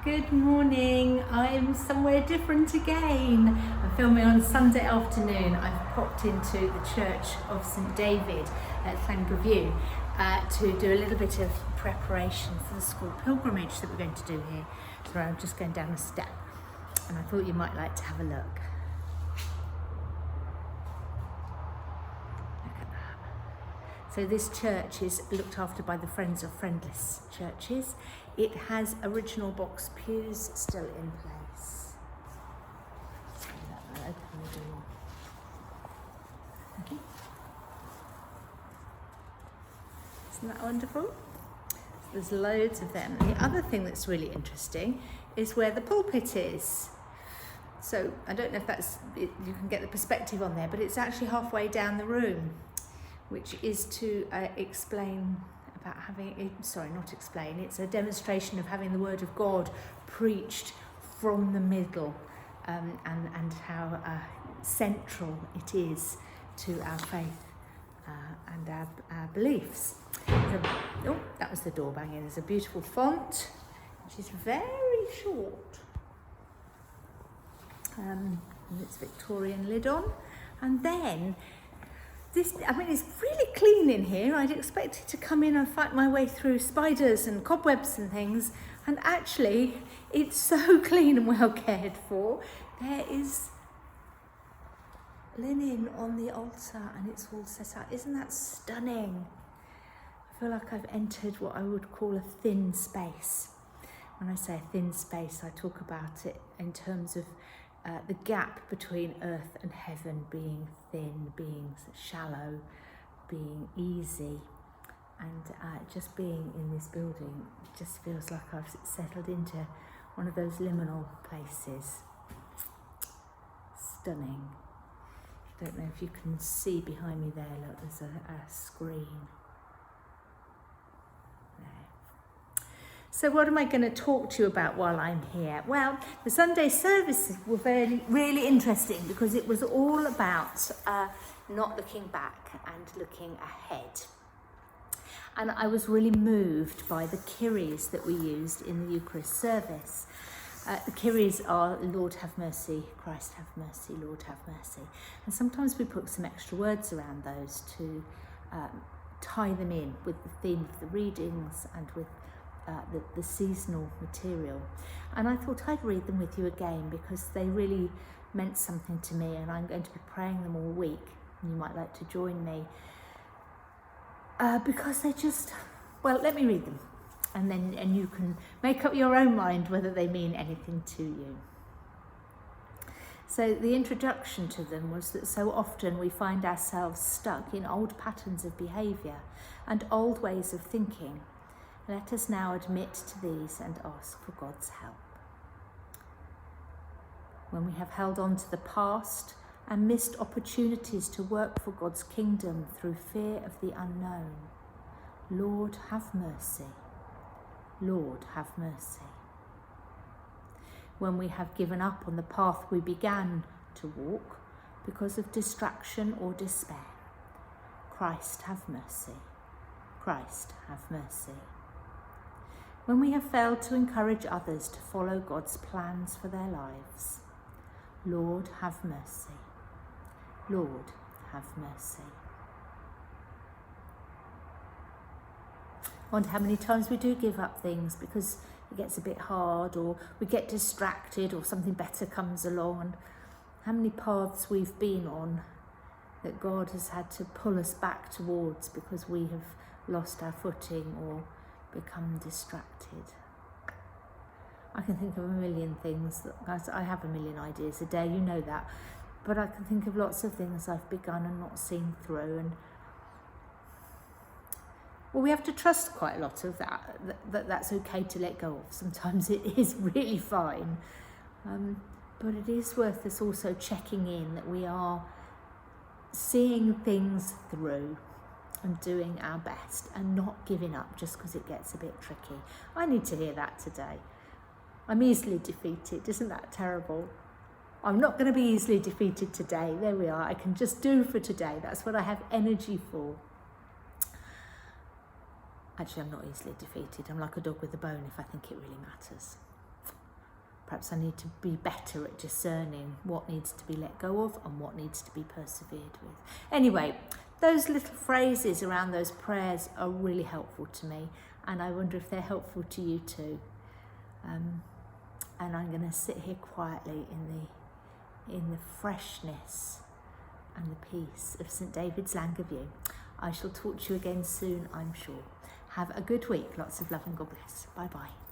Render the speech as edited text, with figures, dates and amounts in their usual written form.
Good morning. I'm somewhere different again. I'm filming on Sunday afternoon. I've popped into the Church of St David at Llangeview to do a little bit of preparation for the school pilgrimage that we're going to do here. So I'm just going down a step and I thought you might like to have a look. Look at that. So this church is looked after by the Friends of Friendless Churches. It has original box pews still in place. I'll open the door. Okay. Isn't that wonderful? So there's loads of them. And the other thing that's really interesting is where the pulpit is. So I don't know if you can get the perspective on there, but it's actually halfway down the room, which is to explain about it's a demonstration of having the word of God preached from the middle, and how central it is to our faith and our beliefs. That was the door banging. There's a beautiful font, which is very short, and it's Victorian lid on, and then it's really clean in here. I'd expected to come in and fight my way through spiders and cobwebs and things, and actually it's so clean and well cared for. There is linen on the altar and it's all set out. Isn't that stunning? I feel like I've entered what I would call a thin space. When I say a thin space, I talk about it in terms of the gap between earth and heaven being thin, being shallow, being easy, and just being in this building just feels like I've settled into one of those liminal places. Stunning. I don't know if you can see behind me there, look, there's a screen. So what am I going to talk to you about while I'm here? Well, the Sunday services were really interesting because it was all about not looking back and looking ahead. And I was really moved by the Kyries that we used in the Eucharist service. The Kyries are Lord have mercy, Christ have mercy, Lord have mercy. And sometimes we put some extra words around those to tie them in with the theme of the readings and with the seasonal material. And I thought I'd read them with you again because they really meant something to me, and I'm going to be praying them all week, and you might like to join me because they just, let me read them and you can make up your own mind whether they mean anything to you. So the introduction to them was that so often we find ourselves stuck in old patterns of behaviour and old ways of thinking. Let us now admit to these and ask for God's help. When we have held on to the past and missed opportunities to work for God's kingdom through fear of the unknown, Lord, have mercy. Lord, have mercy. When we have given up on the path we began to walk because of distraction or despair, Christ, have mercy. Christ, have mercy. When we have failed to encourage others to follow God's plans for their lives, Lord, have mercy. Lord, have mercy. I wonder how many times we do give up things because it gets a bit hard, or we get distracted, or something better comes along, and how many paths we've been on that God has had to pull us back towards because we have lost our footing or become distracted. I can think of a million things. I have a million ideas a day, you know that, but I can think of lots of things I've begun and not seen through, and we have to trust quite a lot of that's okay to let go of. Sometimes it is really fine, but it is worth us also checking in that we are seeing things through and doing our best and not giving up just because it gets a bit tricky. I need to hear that today. I'm easily defeated. Isn't that terrible? I'm not going to be easily defeated today. There we are. I can just do for today. That's what I have energy for. Actually, I'm not easily defeated. I'm like a dog with a bone if I think it really matters. Perhaps I need to be better at discerning what needs to be let go of and what needs to be persevered with. Anyway, those little phrases around those prayers are really helpful to me, and I wonder if they're helpful to you too. And I'm going to sit here quietly in the freshness and the peace of St David's Llangeview. I shall talk to you again soon, I'm sure. Have a good week. Lots of love and God bless. Bye bye.